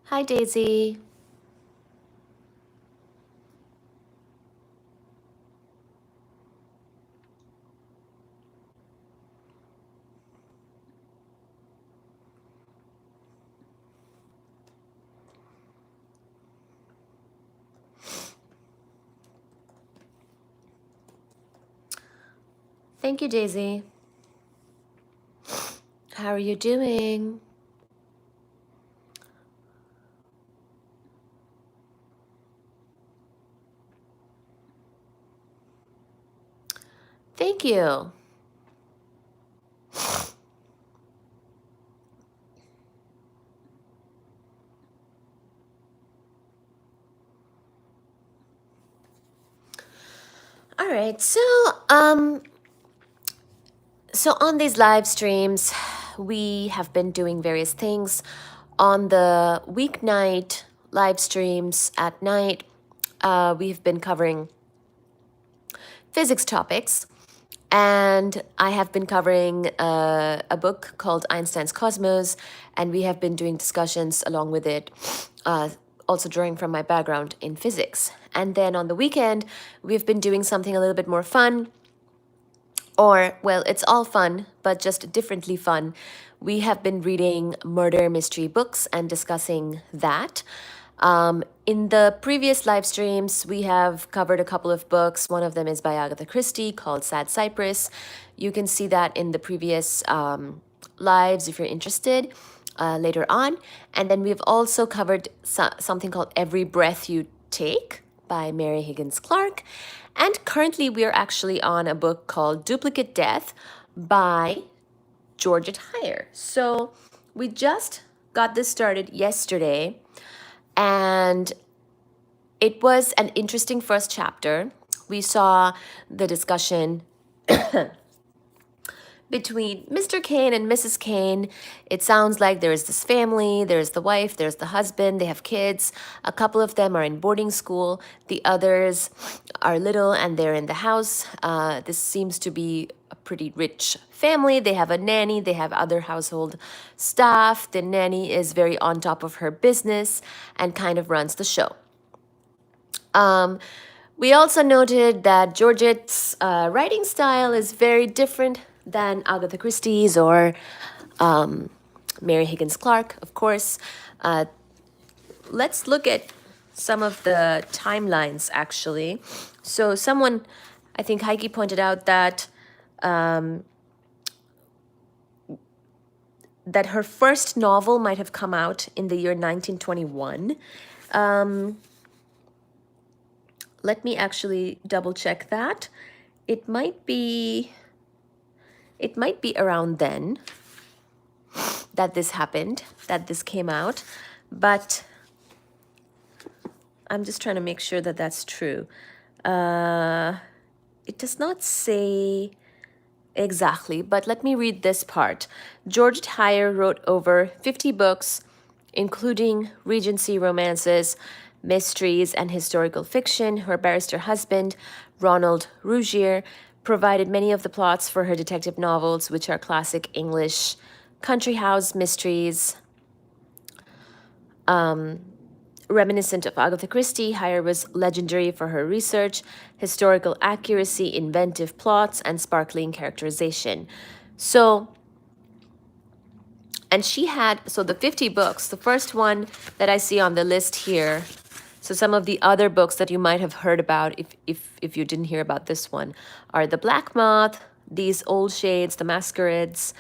Hi, Daisy. Thank you, Daisy. How are you doing? Thank you. All right, so on these live streams, we have been doing various things. On the weeknight live streams at night, we've been covering physics topics. And I have been covering a book called Einstein's Cosmos, and we have been doing discussions along with it, also drawing from my background in physics. And then on the weekend, we've been doing something a little bit more fun, or, well, it's all fun, but just differently fun. We have been reading murder mystery books and discussing that. In the previous live streams, we have covered a couple of books. One of them is by Agatha Christie called Sad Cypress. You can see that in the previous lives if you're interested later on. And then we've also covered something called Every Breath You Take by Mary Higgins Clark. And currently we are actually on a book called Duplicate Death by Georgette Heyer. So we just got this started yesterday, and it was an interesting first chapter. We saw the discussion between Mr. Kane and Mrs. Kane. It sounds like there's this family, there's the wife, there's the husband, they have kids. A couple of them are in boarding school. The others are little and they're in the house. This seems to be a pretty rich family. They have a nanny, they have other household staff. The nanny is very on top of her business and kind of runs the show. We also noted that Georgette's writing style is very different than Agatha Christie's or Mary Higgins Clark, of course. Let's look at some of the timelines, actually. So someone, I think Heike pointed out that that her first novel might have come out in the year 1921. Let me actually double check that. It might be around then that this happened, that this came out, but I'm just trying to make sure that that's true. It does not say exactly, but let me read this part. Georgette Heyer wrote over 50 books, including Regency romances, mysteries, and historical fiction. Her barrister husband, Ronald Rougier, provided many of the plots for her detective novels, which are classic English country house mysteries. Reminiscent of Agatha Christie, Heyer was legendary for her research, historical accuracy, inventive plots, and sparkling characterization. And she had, so the 50 books, the first one that I see on the list here, so some of the other books that you might have heard about if you didn't hear about this one are The Black Moth, These Old Shades, The Masquerades,